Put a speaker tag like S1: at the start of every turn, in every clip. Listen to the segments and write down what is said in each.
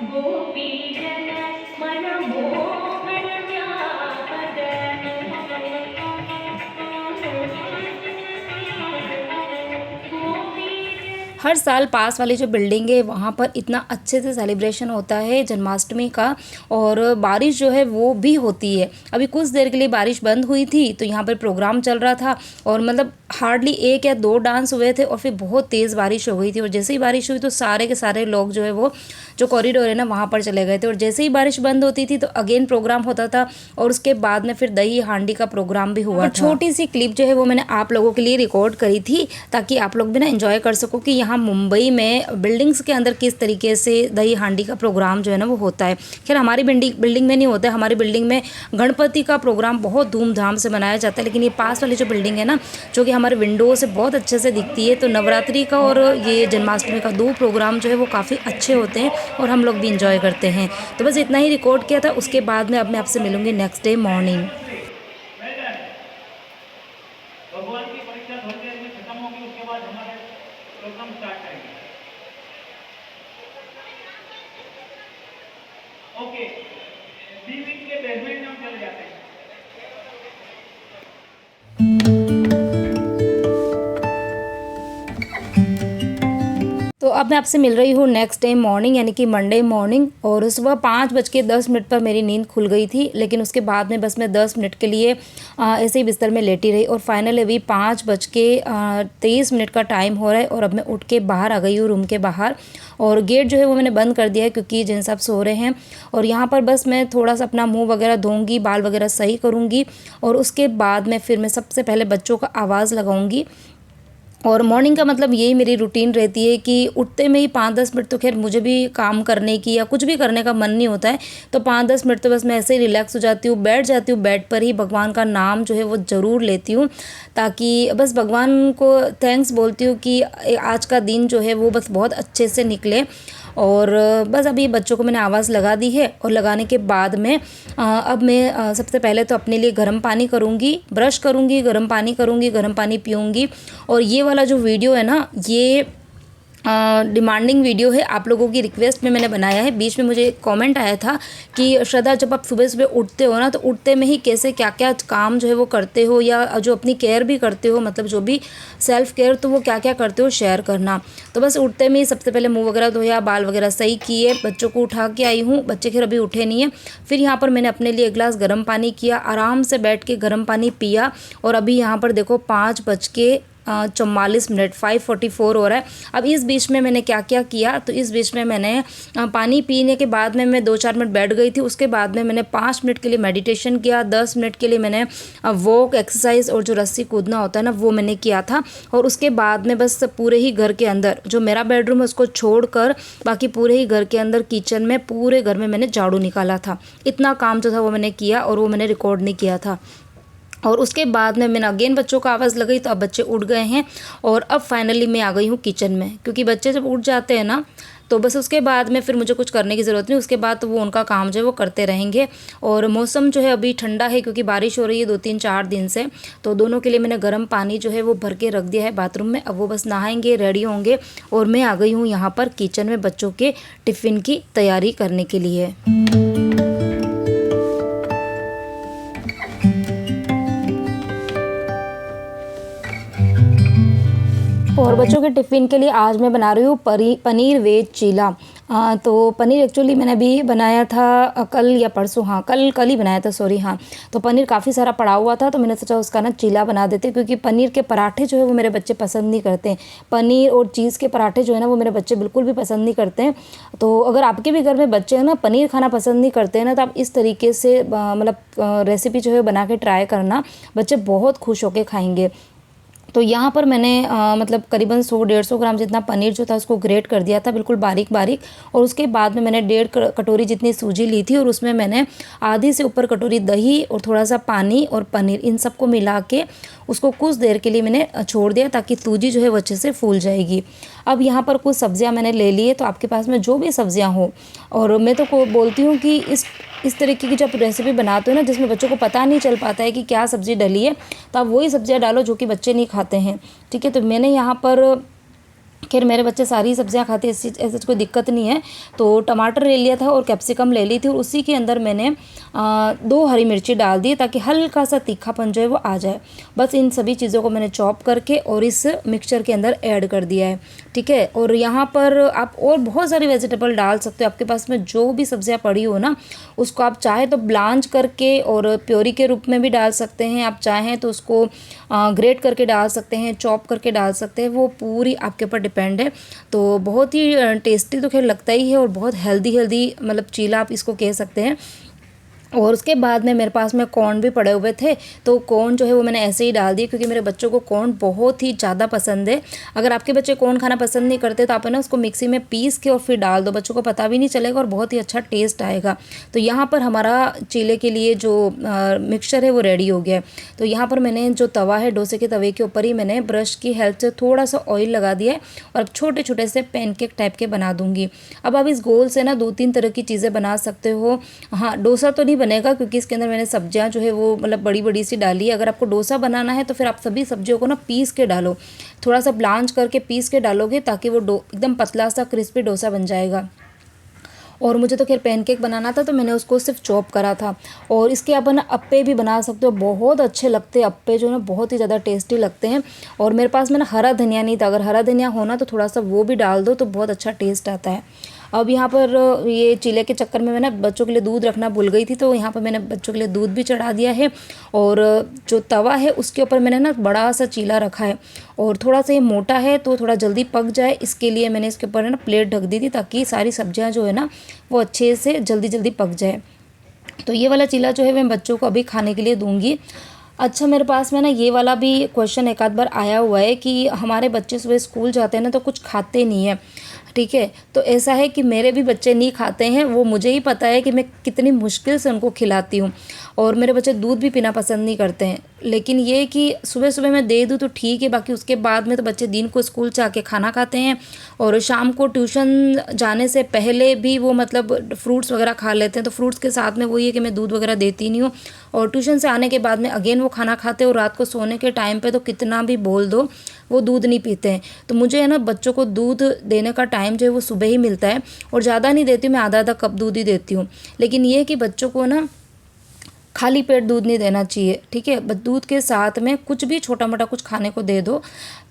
S1: गोपीजन मनमोहन व्यापद गोपीजन।
S2: हर साल पास वाली जो बिल्डिंग है वहाँ पर इतना अच्छे से सेलिब्रेशन होता है जन्माष्टमी का, और बारिश जो है वो भी होती है। अभी कुछ देर के लिए बारिश बंद हुई थी तो यहाँ पर प्रोग्राम चल रहा था, और मतलब हार्डली 1 या 2 डांस हुए थे और फिर बहुत तेज़ बारिश हो गई थी। और जैसे ही बारिश हुई तो सारे के सारे लोग जो है वो जो कॉरिडोर है ना वहाँ पर चले गए थे, और जैसे ही बारिश बंद होती थी तो अगेन प्रोग्राम होता था, और उसके बाद में फिर दही हांडी का प्रोग्राम भी हुआ था। छोटी सी क्लिप जो है वो मैंने आप लोगों के लिए रिकॉर्ड करी थी ताकि आप लोग भी ना एंजॉय कर सको कि यहाँ मुंबई में बिल्डिंग्स के अंदर किस तरीके से दही हांडी का प्रोग्राम जो है ना वो होता है। खैर हमारी बिल्डिंग में नहीं होता है, हमारी बिल्डिंग में गणपति का प्रोग्राम बहुत धूमधाम से मनाया जाता है, लेकिन ये पास वाली जो बिल्डिंग है ना जो कि हमारे विंडो से बहुत अच्छे से दिखती है, तो नवरात्रि का और ये जन्माष्टमी का 2 प्रोग्राम जो है वो काफ़ी अच्छे होते हैं और हम लोग भी इंजॉय करते हैं। तो बस इतना ही रिकॉर्ड किया था, उसके बाद में अब मैं आपसे मिलूंगी नेक्स्ट डे मॉर्निंग।
S1: भगवान की परीक्षा थोड़ी देर में खत्म होगी, उसके बाद हमारे प्रोग्राम स्टार्ट करेंगे। ओके, बी विंग के बेसमेंट में हम चले जाते हैं।
S2: तो अब मैं आपसे मिल रही हूँ नेक्स्ट डे मॉर्निंग यानी कि मंडे मॉर्निंग, और सुबह 5:10 पर मेरी नींद खुल गई थी, लेकिन उसके बाद में बस मैं 10 मिनट के लिए ऐसे ही बिस्तर में लेटी रही, और फाइनली अभी 5:23 का टाइम हो रहा है और अब मैं उठ के बाहर आ गई हूँ रूम के बाहर, और गेट जो है वो मैंने बंद कर दिया है क्योंकि जिन सब सो रहे हैं। और यहाँ पर बस मैं थोड़ा सा अपना मुँह वगैरह धोऊँगी, बाल वगैरह सही करूँगी, और उसके बाद में फिर मैं सबसे पहले बच्चों का आवाज़ लगाऊँगी। और मॉर्निंग का मतलब यही मेरी रूटीन रहती है कि उठते में ही 5-10 मिनट तो खैर मुझे भी काम करने की या कुछ भी करने का मन नहीं होता है, तो 5-10 मिनट तो बस मैं ऐसे ही रिलैक्स हो जाती हूँ, बैठ जाती हूँ बेड पर ही, भगवान का नाम जो है वो ज़रूर लेती हूँ, ताकि बस भगवान को थैंक्स बोलती हूँ कि आज का दिन जो है वो बस बहुत अच्छे से निकले। और बस अभी बच्चों को मैंने आवाज़ लगा दी है, और लगाने के बाद में अब मैं सबसे पहले तो अपने लिए गर्म पानी करूँगी, ब्रश करूँगी, गर्म पानी करूँगी, गर्म पानी पीऊँगी। और ये वाला जो वीडियो है ना ये डिमांडिंग वीडियो है, आप लोगों की रिक्वेस्ट में मैंने बनाया है। बीच में मुझे कमेंट आया था कि श्रद्धा जब आप सुबह सुबह उठते हो ना तो उठते में ही कैसे क्या क्या काम जो है वो करते हो, या जो अपनी केयर भी करते हो, मतलब जो भी सेल्फ केयर, तो वो क्या क्या करते हो शेयर करना। तो बस उठते में ही सबसे पहले मुंह वगैरह धोया, बाल वगैरह सही किए, बच्चों को उठा के आई हूँ, बच्चे खैर अभी उठे नहीं हैं। फिर यहाँ पर मैंने अपने लिए 1 गिलास गर्म पानी किया, आराम से बैठ के गर्म पानी पिया, और अभी यहाँ पर देखो 5:44 5:44 हो रहा है। अब इस बीच में मैंने क्या क्या किया, तो इस बीच में मैंने पानी पीने के बाद में मैं 2-4 मिनट बैठ गई थी, उसके बाद में मैंने 5 मिनट के लिए मेडिटेशन किया, 10 मिनट के लिए मैंने वॉक एक्सरसाइज और जो रस्सी कूदना होता है ना वो मैंने किया था। और उसके बाद में बस पूरे ही घर के अंदर जो मेरा बेडरूम है उसको छोड़कर बाकी पूरे ही घर के अंदर किचन में पूरे घर में मैंने झाड़ू निकाला था। इतना काम जो था वो मैंने किया, और वो मैंने रिकॉर्ड नहीं किया था। और उसके बाद में मैंने अगेन बच्चों को आवाज़ लगाई, तो अब बच्चे उठ गए हैं, और अब फाइनली मैं आ गई हूँ किचन में, क्योंकि बच्चे जब उठ जाते हैं ना तो बस उसके बाद में फिर मुझे कुछ करने की ज़रूरत नहीं, उसके बाद तो वो उनका काम जो है वो करते रहेंगे। और मौसम जो है अभी ठंडा है क्योंकि बारिश हो रही है 2-3-4 दिन से, तो दोनों के लिए मैंने गर्म पानी जो है वो भर के रख दिया है बाथरूम में। अब वो बस नहाएंगे, रेडी होंगे, और मैं आ गई हूँ यहाँ पर किचन में बच्चों के टिफ़िन की तैयारी करने के लिए। और बच्चों के टिफ़िन के लिए आज मैं बना रही हूँ पनीर वेज चीला। तो पनीर एक्चुअली मैंने अभी बनाया था कल या परसों, हाँ कल ही बनाया था, सॉरी। हाँ, तो पनीर काफ़ी सारा पड़ा हुआ था, तो मैंने सोचा उसका ना चीला बना देते, क्योंकि पनीर के पराठे जो है वो मेरे बच्चे पसंद नहीं करते हैं। पनीर और चीज़ के पराठे जो है ना वो मेरे बच्चे बिल्कुल भी पसंद नहीं करते हैं। तो अगर आपके भी घर में बच्चे हैं ना पनीर खाना पसंद नहीं करते हैं ना, तो आप इस तरीके से मतलब रेसिपी जो है बना के ट्राई करना, बच्चे बहुत खुश होकर खाएँगे। तो यहाँ पर मैंने मतलब करीबन 100-150 ग्राम जितना पनीर जो था उसको ग्रेट कर दिया था बिल्कुल बारीक बारीक, और उसके बाद में मैंने 1.5 कटोरी जितनी सूजी ली थी, और उसमें मैंने आधी से ऊपर कटोरी दही और थोड़ा सा पानी और पनीर इन सबको मिला के उसको कुछ देर के लिए मैंने छोड़ दिया, ताकि सूजी जो है वो अच्छे से फूल जाएगी। अब यहाँ पर कुछ सब्जियाँ मैंने ले ली है, तो आपके पास में जो भी सब्जियाँ हो, और मैं तो बोलती हूँ कि इस तरीके की जब रेसिपी बनाते हो ना जिसमें बच्चों को पता नहीं चल पाता है कि क्या सब्ज़ी डली है, तो आप वही सब्जियाँ डालो जो कि बच्चे नहीं खाते हैं, ठीक है। तो मैंने यहाँ पर खैर मेरे बच्चे सारी सब्जियां खाते हैं, ऐसे कोई दिक्कत नहीं है। तो टमाटर ले लिया था और कैप्सिकम ले ली थी और उसी के अंदर मैंने 2 हरी मिर्ची डाल दी ताकि हल्का सा तीखापन जो है वो आ जाए। बस इन सभी चीज़ों को मैंने चॉप करके और इस मिक्सचर के अंदर ऐड कर दिया है, ठीक है। और यहाँ पर आप और बहुत सारी वेजिटेबल डाल सकते हो, आपके पास में जो भी सब्जियाँ पड़ी हो ना उसको आप चाहे तो ब्लांच करके और प्योरी के रूप में भी डाल सकते हैं, आप चाहें तो उसको ग्रेट करके डाल सकते हैं, चॉप करके डाल सकते हैं, वो पूरी आपके ऊपर डिपेंड है। तो बहुत ही टेस्टी तो खैर लगता ही है और बहुत हेल्दी मतलब चीला आप इसको कह सकते हैं। और उसके बाद में मेरे पास में कॉर्न भी पड़े हुए थे, तो कॉर्न जो है वो मैंने ऐसे ही डाल दिए क्योंकि मेरे बच्चों को कॉर्न बहुत ही ज़्यादा पसंद है। अगर आपके बच्चे कॉर्न खाना पसंद नहीं करते तो आप है ना उसको मिक्सी में पीस के और फिर डाल दो, बच्चों को पता भी नहीं चलेगा और बहुत ही अच्छा टेस्ट आएगा। तो यहाँ पर हमारा चीले के लिए जो मिक्सचर है वो रेडी हो गया है। तो यहाँ पर मैंने जो तवा है, डोसे के तवे के ऊपर ही मैंने ब्रश की हेल्प से थोड़ा सा ऑयल लगा दिया है और अब छोटे छोटे से पैनकेक टाइप के बना दूँगी। अब आप इस गोल से ना 2-3 तरह की चीज़ें बना सकते हो। हाँ, डोसा तो नहीं बनेगा क्योंकि इसके अंदर मैंने सब्जियां जो है वो मतलब बड़ी बड़ी सी डाली है। अगर आपको डोसा बनाना है तो फिर आप सभी सब्जियों को ना पीस के डालो, थोड़ा सा ब्लांच करके पीस के डालोगे ताकि वो एकदम पतला सा क्रिस्पी डोसा बन जाएगा। और मुझे तो खैर पैनकेक बनाना था तो मैंने उसको सिर्फ चॉप करा था। और इसके आप ना अप्पे भी बना सकते हो, बहुत अच्छे लगते हैं अप्पे जो है ना, बहुत ही ज़्यादा टेस्टी लगते हैं। और मेरे पास में ना हरा धनिया नहीं था, अगर हरा धनिया होना तो थोड़ा सा वो भी डाल दो तो बहुत अच्छा टेस्ट आता है। अब यहाँ पर ये चीले के चक्कर में मैंने बच्चों के लिए दूध रखना भूल गई थी, तो यहाँ पर मैंने बच्चों के लिए दूध भी चढ़ा दिया है। और जो तवा है उसके ऊपर मैंने ना बड़ा सा चीला रखा है और थोड़ा सा ये मोटा है तो थोड़ा जल्दी पक जाए, इसके लिए मैंने इसके ऊपर है ना प्लेट ढक दी थी ताकि सारी सब्जियाँ जो है ना वो अच्छे से जल्दी पक जाए। तो ये वाला चीला जो है मैं बच्चों को अभी खाने के लिए दूंगी। अच्छा, मेरे पास में ना ये वाला भी क्वेश्चन एक आध बार आया हुआ है कि हमारे बच्चे सुबह स्कूल जाते हैं ना तो कुछ खाते नहीं है, ठीक है। तो ऐसा है कि मेरे भी बच्चे नहीं खाते हैं, वो मुझे ही पता है कि मैं कितनी मुश्किल से उनको खिलाती हूँ। और मेरे बच्चे दूध भी पीना पसंद नहीं करते हैं, लेकिन ये कि सुबह सुबह मैं दे दूँ तो ठीक है, बाकी उसके बाद में तो बच्चे दिन को स्कूल से आके खाना खाते हैं और शाम को ट्यूशन जाने से पहले भी वो मतलब फ्रूट्स वगैरह खा लेते हैं। तो फ्रूट्स के साथ में वही है कि मैं दूध वगैरह देती नहीं हूँ। और ट्यूशन से आने के बाद में अगेन वो खाना खाते हैं और रात को सोने के टाइम पे तो कितना भी बोल दो वो दूध नहीं पीते हैं। तो मुझे है ना बच्चों को दूध देने का टाइम जो है वो सुबह ही मिलता है और ज़्यादा नहीं देती हूँ, मैं आधा कप दूध ही देती हूँ। लेकिन ये है कि बच्चों को ना खाली पेट दूध नहीं देना चाहिए, ठीक है। बस दूध के साथ में कुछ भी छोटा मोटा कुछ खाने को दे दो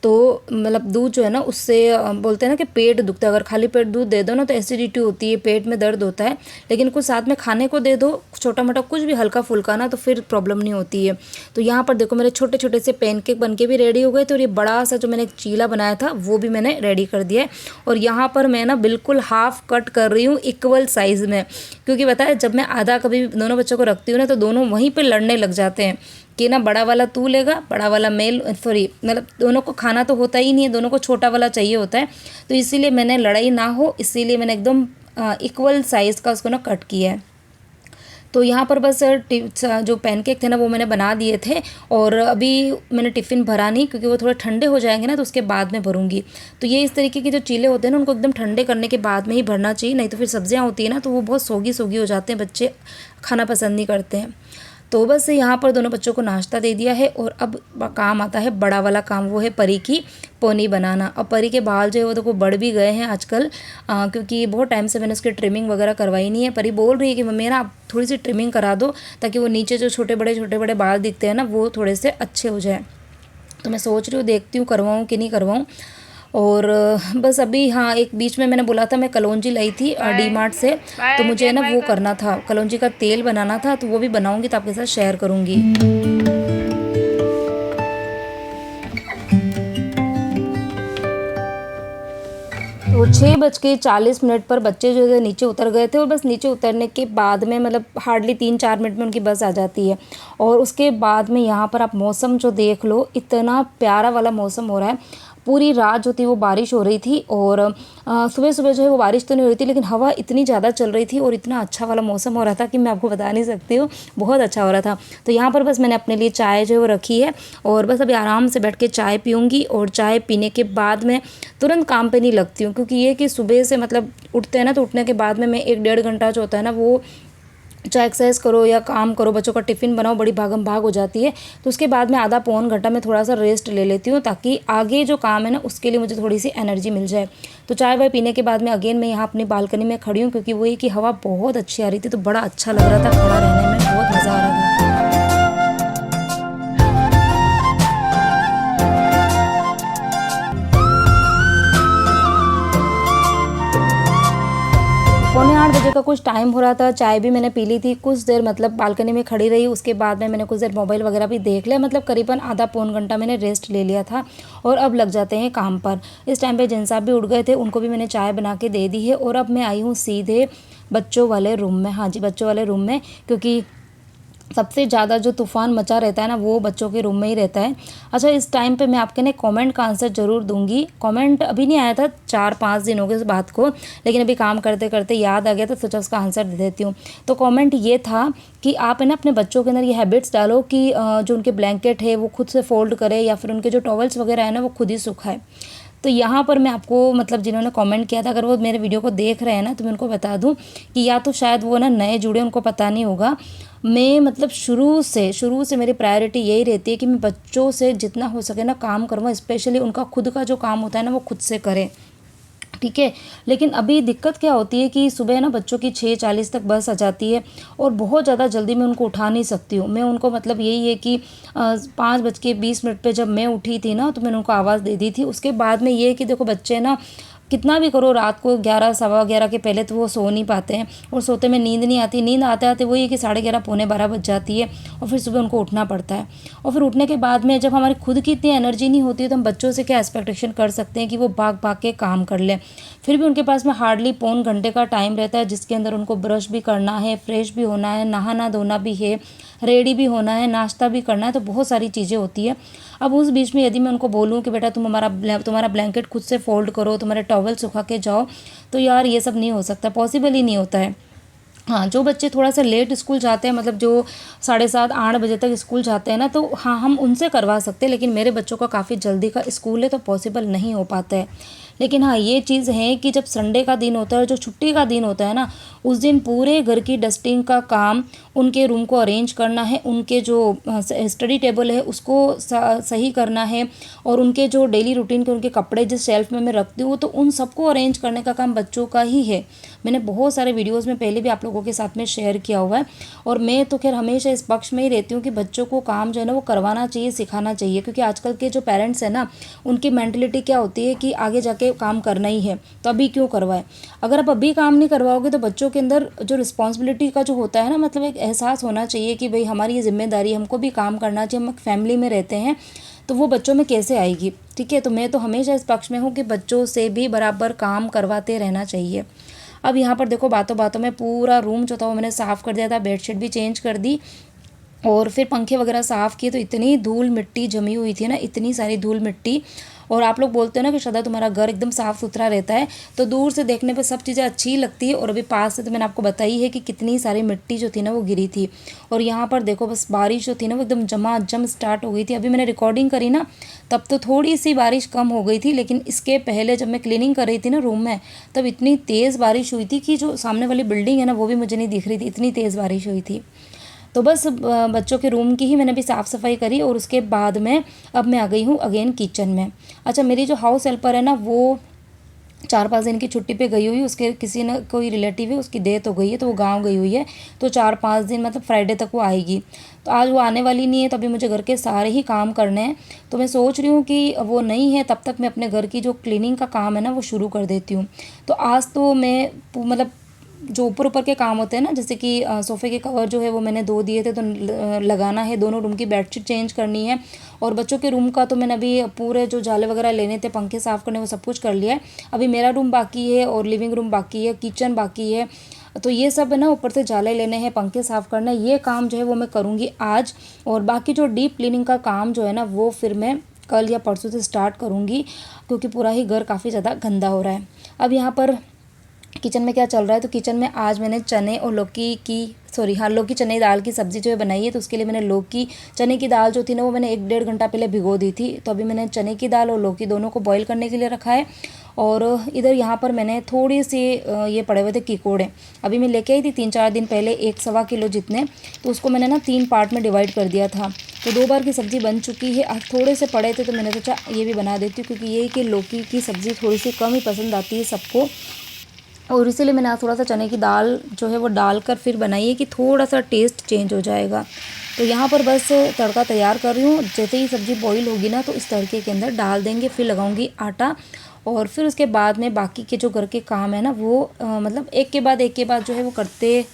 S2: तो मतलब दूध जो है ना उससे बोलते हैं ना कि पेट दुखता है, अगर खाली पेट दूध दे दो ना तो एसिडिटी होती है, पेट में दर्द होता है। लेकिन कुछ साथ में खाने को दे दो छोटा मोटा कुछ भी हल्का फुल्का ना, तो फिर प्रॉब्लम नहीं होती है। तो यहाँ पर देखो मेरे छोटे छोटे से पैनकेक बनके भी रेडी हो गए थे और ये बड़ा सा जो मैंने एक चीला बनाया था वो भी मैंने रेडी कर दिया है। और यहाँ पर मैं ना बिल्कुल हाफ कट कर रही हूँ इक्वल साइज़ में, क्योंकि बताया जब मैं आधा कभी दोनों बच्चों को रखती हूँ ना तो दोनों वहीं पर लड़ने लग जाते हैं कि ना बड़ा वाला तू लेगा, बड़ा वाला सॉरी मतलब दोनों को खाना तो होता ही नहीं है, दोनों को छोटा वाला चाहिए होता है। तो इसीलिए मैंने लड़ाई ना हो इसीलिए मैंने एकदम इक्वल साइज़ का उसको ना कट किया है। तो यहाँ पर बस जो पैनकेक थे ना वो मैंने बना दिए थे और अभी मैंने टिफ़िन भरा नहीं क्योंकि वो थोड़े ठंडे हो जाएंगे ना तो उसके बाद में भरूंगी। तो ये इस तरीके के जो चीले होते हैं ना उनको एकदम ठंडे करने के बाद में ही भरना चाहिए, नहीं तो फिर सब्जियाँ होती है ना तो वो बहुत सोगी सोगी हो जाते हैं, बच्चे खाना पसंद नहीं करते हैं। तो बस यहाँ पर दोनों बच्चों को नाश्ता दे दिया है और अब काम आता है बड़ा वाला काम, वो है परी की पोनी बनाना। अब परी के बाल जो है वो तो बढ़ भी गए हैं आजकल क्योंकि बहुत टाइम से मैंने उसकी ट्रिमिंग वगैरह करवाई नहीं है। परी बोल रही है कि मम्मी ना आप थोड़ी सी ट्रिमिंग करा दो ताकि वो नीचे जो छोटे बड़े बाल दिखते हैं ना वो थोड़े से अच्छे हो जाए। तो मैं सोच रही हूँ देखती हूँ करवाऊँ कि नहीं करवाऊँ। और बस अभी हाँ एक बीच में मैंने बोला था मैं कलौंजी लाई थी डी-मार्ट से, तो मुझे ना वो करना था, कलौंजी का तेल बनाना था, तो वो भी बनाऊंगी तो आपके साथ शेयर करूंगी। तो 6:40 पर बच्चे जो है नीचे उतर गए थे और बस नीचे उतरने के बाद में मतलब हार्डली 3-4 मिनट में उनकी बस आ जाती है। और उसके बाद में यहाँ पर आप मौसम जो देख लो, इतना प्यारा वाला मौसम हो रहा है। पूरी रात जो थी वो बारिश हो रही थी और सुबह सुबह जो है वो बारिश तो नहीं हो रही थी लेकिन हवा इतनी ज़्यादा चल रही थी और इतना अच्छा वाला मौसम हो रहा था कि मैं आपको बता नहीं सकती हूँ, बहुत अच्छा हो रहा था। तो यहाँ पर बस मैंने अपने लिए चाय जो है वो रखी है और बस अभी आराम से बैठ के चाय पीऊँगी और चाय पीने के बाद में तुरंत काम पे नहीं लगती हूँ, क्योंकि ये कि सुबह से मतलब उठते हैं ना तो उठने के बाद में मैं 1-1.5 घंटा जो होता है ना वो चाहे एक्सरसाइज करो या काम करो, बच्चों का टिफ़िन बनाओ, बड़ी भागम भाग हो जाती है। तो उसके बाद में आधा पौन घंटा मैं थोड़ा सा रेस्ट ले लेती हूँ, ताकि आगे जो काम है ना उसके लिए मुझे थोड़ी सी एनर्जी मिल जाए। तो चाय वाय पीने के बाद में अगेन मैं यहाँ अपनी बालकनी में खड़ी हूँ, क्योंकि वही कि हवा बहुत अच्छी आ रही थी, तो बड़ा अच्छा लग रहा था खड़ा रहने में, बहुत मज़ा आ रहा था। पौने 8 बजे का कुछ टाइम हो रहा था, चाय भी मैंने पी ली थी, कुछ देर मतलब बालकनी में खड़ी रही। उसके बाद में मैंने कुछ देर मोबाइल वगैरह भी देख लिया, मतलब करीबन आधा पौन घंटा मैंने रेस्ट ले लिया था। और अब लग जाते हैं काम पर। इस टाइम पे जिन साहब भी उठ गए थे, उनको भी मैंने चाय बना के दे दी है। और अब मैं आई हूँ सीधे बच्चों वाले रूम में। हाँ जी, बच्चों वाले रूम में, क्योंकि सबसे ज़्यादा जो तूफ़ान मचा रहता है ना, वो बच्चों के रूम में ही रहता है। अच्छा, इस टाइम पे मैं आपके ना कमेंट का आंसर ज़रूर दूंगी। कमेंट अभी नहीं आया था, 4-5 दिन हो गए इस बात को, लेकिन अभी काम करते करते याद आ गया तो सोचा उसका आंसर दे देती हूँ। तो कमेंट ये था कि आप है ना अपने बच्चों के अंदर ये हैबिट्स डालो कि जो उनके ब्लैंकेट है वो खुद से फोल्ड करे, या फिर उनके जो टॉवल्स वगैरह है ना वो खुद ही सुखाए। तो यहाँ पर मैं आपको मतलब जिन्होंने कमेंट किया था, अगर वो मेरे वीडियो को देख रहे हैं ना, तो मैं उनको बता दूँ कि या तो शायद वो ना नए जुड़े, उनको पता नहीं होगा। मैं मतलब शुरू से मेरी प्रायोरिटी यही रहती है कि मैं बच्चों से जितना हो सके ना काम करवाऊँ, स्पेशली उनका खुद का जो काम होता है ना वो खुद से करें, ठीक है। लेकिन अभी दिक्कत क्या होती है कि सुबह ना बच्चों की 6:40 तक बस आ जाती है, और बहुत ज़्यादा जल्दी मैं उनको उठा नहीं सकती हूँ। मैं उनको मतलब यही है कि 5:20 पे जब मैं उठी थी ना, तो मैंने उनको आवाज़ दे दी थी। उसके बाद में ये है कि देखो बच्चे ना कितना भी करो, रात को 11 सवा 11 के पहले तो वो सो नहीं पाते हैं, और सोते में नींद नहीं आती। नींद आते आते वही है कि 11:30 पौने 12 बज जाती है, और फिर सुबह उनको उठना पड़ता है। और फिर उठने के बाद में जब हमारी खुद की इतनी एनर्जी नहीं होती है, तो हम बच्चों से क्या एक्सपेक्टेशन कर सकते हैं कि वो भाग भाग के काम कर लें। फिर भी उनके पास में हार्डली पौन घंटे का टाइम रहता है, जिसके अंदर उनको ब्रश भी करना है, फ्रेश भी होना है, नहाना धोना भी है, रेडी भी होना है, नाश्ता भी करना है, तो बहुत सारी चीज़ें होती है। अब उस बीच में यदि मैं उनको बोलूँ कि बेटा तुम्हारा ब्लैंकेट खुद से फोल्ड करो, तुम्हारे टॉवल सुखा के जाओ, तो यार ये सब नहीं हो सकता, पॉसिबल ही नहीं होता है। हाँ, जो बच्चे थोड़ा सा लेट स्कूल जाते हैं, मतलब जो 7:30-8 बजे तक स्कूल जाते हैं ना, तो हाँ हम उनसे करवा सकते हैं। लेकिन मेरे बच्चों का काफ़ी जल्दी का स्कूल है, तो पॉसिबल नहीं हो पाता है। लेकिन हाँ, ये चीज़ है कि जब संडे का दिन होता है, जो छुट्टी का दिन होता है ना, उस दिन पूरे घर की डस्टिंग का काम, उनके रूम को अरेंज करना है, उनके जो स्टडी टेबल है उसको सही करना है, और उनके जो डेली रूटीन के उनके कपड़े जिस शेल्फ में मैं रखती हूँ, तो उन सबको अरेंज करने का काम बच्चों का ही है। मैंने बहुत सारे वीडियोज़ में पहले भी आप लोगों के साथ में शेयर किया हुआ है। और मैं तो खैर हमेशा इस पक्ष में ही रहती हूँ कि बच्चों को काम जो है ना वो करवाना चाहिए, सिखाना चाहिए। क्योंकि आजकल के जो पेरेंट्स हैं ना, उनकी मेंटलिटी क्या होती है कि आगे जाके काम करना ही है, तो अभी क्यों करवाएं। अगर आप अभी काम नहीं करवाओगे, तो बच्चों के अंदर जो रिस्पॉन्सिबिलिटी का जो होता है ना, मतलब एक एहसास होना चाहिए कि भाई हमारी ये जिम्मेदारी, हमको भी काम करना चाहिए, हम फैमिली में रहते हैं, तो वो बच्चों में कैसे आएगी, ठीक है। तो मैं तो हमेशा इस पक्ष में हूँ कि बच्चों से भी बराबर काम करवाते रहना चाहिए। अब यहाँ पर देखो, बातों बातों में पूरा रूम जो था वो मैंने साफ़ कर दिया था, बेडशीट भी चेंज कर दी, और फिर पंखे वगैरह साफ़ किए। तो इतनी धूल मिट्टी जमी हुई थी ना, इतनी सारी धूल मिट्टी। और आप लोग बोलते हो ना कि श्रद्धा तुम्हारा घर एकदम साफ़ सुथरा रहता है, तो दूर से देखने पे सब चीज़ें अच्छी लगती है, और अभी पास से तो मैंने आपको बताई है कि कितनी सारी मिट्टी जो थी ना वो गिरी थी। और यहाँ पर देखो, बस बारिश जो थी ना वो एकदम झमाझम स्टार्ट हो गई थी। अभी मैंने रिकॉर्डिंग करी ना, तब तो थोड़ी सी बारिश कम हो गई थी, लेकिन इसके पहले जब मैं क्लीनिंग कर रही थी ना रूम में, तब इतनी तेज़ बारिश हुई थी कि जो सामने वाली बिल्डिंग है ना वो भी मुझे नहीं दिख रही थी, इतनी तेज़ बारिश हुई थी। तो बस बच्चों के रूम की ही मैंने भी साफ़ सफाई करी, और उसके बाद में अब मैं आ गई हूँ अगेन किचन में। अच्छा, मेरी जो हाउस हेल्पर है ना, वो 4-5 दिन की छुट्टी पे गई हुई, उसके किसी न कोई रिलेटिव है, उसकी डेथ हो गई है, तो वो गांव गई हुई है। तो 4-5 दिन मतलब फ्राइडे तक वो आएगी। तो आज वो आने वाली नहीं है, तो अभी मुझे घर के सारे ही काम करने हैं। तो मैं सोच रही हूँ कि वो नहीं है, तब तक मैं अपने घर की जो क्लीनिंग का काम है ना वो शुरू कर देती हूँ। तो आज तो मैं मतलब जो ऊपर ऊपर के काम होते हैं ना, जैसे कि सोफ़े के कवर जो है वो मैंने धो दिए थे, तो लगाना है, दोनों रूम की बेडशीट चेंज करनी है। और बच्चों के रूम का तो मैंने अभी पूरे जो जाले वगैरह लेने थे, पंखे साफ़ करने, वो सब कुछ कर लिया है। अभी मेरा रूम बाकी है, और लिविंग रूम बाकी है, किचन बाकी है। तो ये सब है ना, ऊपर से जाले लेने हैं, पंखे साफ़ करना है, ये काम जो है वो मैं करूँगी आज। और बाकी जो डीप क्लीनिंग का काम जो है ना, वो फिर मैं कल या परसों से स्टार्ट करूँगी, क्योंकि पूरा ही घर काफ़ी ज़्यादा गंदा हो रहा है। अब यहाँ पर किचन में क्या चल रहा है, तो किचन में आज मैंने चने और लौकी चने दाल की सब्ज़ी जो है बनाई है। तो उसके लिए मैंने लौकी चने की दाल जो थी ना वो मैंने 1-1.5 घंटा पहले भिगो दी थी। तो अभी मैंने चने की दाल और लौकी दोनों को बॉईल करने के लिए रखा है। और इधर यहाँ पर मैंने थोड़ी सी ये पड़े हुए थे कीकोड़े, अभी मैं लेके आई थी 3-4 दिन पहले, 1-1.25 किलो जितने, तो उसको मैंने ना 3 पार्ट में डिवाइड कर दिया था। तो 2 बार की सब्ज़ी बन चुकी है। आज थोड़े से पड़े थे तो मैंने सोचा ये भी बना देती हूँ, क्योंकि ये कि लौकी की सब्ज़ी थोड़ी सी कम ही पसंद आती है सबको, और इसीलिए मैंने आज थोड़ा सा चने की दाल जो है वो डालकर फिर बनाई है कि थोड़ा सा टेस्ट चेंज हो जाएगा। तो यहाँ पर बस तड़का तैयार कर रही हूँ। जैसे ही सब्ज़ी बॉईल होगी ना तो इस तड़के के अंदर डाल देंगे, फिर लगाऊंगी आटा, और फिर उसके बाद में बाकी के जो घर के काम है ना वो मतलब एक के बाद जो है वो करते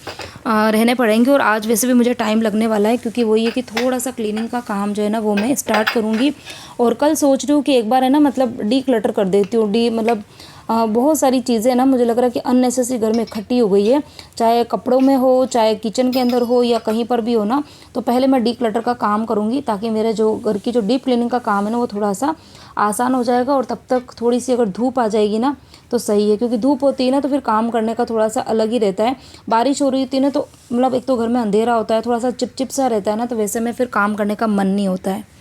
S2: रहने पड़ेंगे। और आज वैसे भी मुझे टाइम लगने वाला है, क्योंकि वही है कि थोड़ा सा क्लीनिंग का काम जो है ना वो मैं स्टार्ट करूँगी। और कल सोच रही हूँ कि एक बार है ना मतलब डी क्लटर कर देती हूँ। मतलब बहुत सारी चीज़ें ना मुझे लग रहा है कि अननेसेसरी घर में इकट्ठी हो गई है, चाहे कपड़ों में हो, चाहे किचन के अंदर हो, या कहीं पर भी हो ना। तो पहले मैं डी क्लटर का काम करूँगी, ताकि मेरे जो घर की जो डीप क्लीनिंग का काम है ना वो थोड़ा सा आसान हो जाएगा। और तब तक थोड़ी सी अगर धूप आ जाएगी ना तो सही है, क्योंकि धूप होती है ना तो फिर काम करने का थोड़ा सा अलग ही रहता है। बारिश हो रही होती है ना तो मतलब एक तो घर में अंधेरा होता है, थोड़ा सा चिपचिप सा रहता है ना, तो वैसे में फिर काम करने का मन नहीं होता है।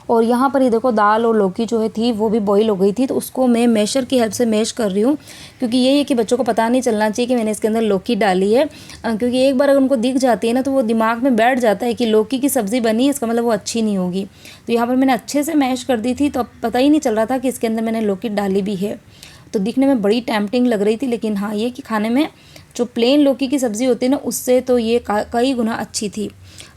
S2: और यहाँ पर ये देखो दाल और लौकी जो है थी वो भी बॉईल हो गई थी, तो उसको मैं मैशर की हेल्प से मैश कर रही हूँ, क्योंकि ये है कि बच्चों को पता नहीं चलना चाहिए कि मैंने इसके अंदर लौकी डाली है। क्योंकि एक बार अगर उनको दिख जाती है ना तो वो दिमाग में बैठ जाता है कि लौकी की सब्ज़ी बनी है, इसका मतलब वो अच्छी नहीं होगी। तो यहाँ पर मैंने अच्छे से मैश कर दी थी, तो अब पता ही नहीं चल रहा था कि इसके अंदर मैंने लौकी डाली भी है। तो दिखने में बड़ी टेम्पटिंग लग रही थी, लेकिन हाँ ये कि खाने में जो प्लेन लौकी की सब्ज़ी होती है ना उससे तो ये कई गुना अच्छी थी।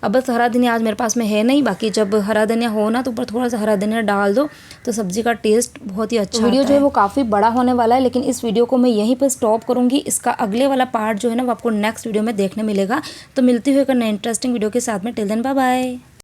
S2: अब बस हरा धनिया आज मेरे पास में है नहीं, बाकी जब हरा धनिया हो ना तो ऊपर थोड़ा सा हरा धनिया डाल दो तो सब्ज़ी का टेस्ट बहुत ही अच्छा। वीडियो जो है वो काफ़ी बड़ा होने वाला है, लेकिन इस वीडियो को मैं यहीं पर स्टॉप करूँगी। इसका अगले वाला पार्ट जो है ना वो आपको नेक्स्ट वीडियो में देखने मिलेगा। तो मिलती हुई एक नए इंटरेस्टिंग वीडियो के साथ में, टिल देन बाय बाय।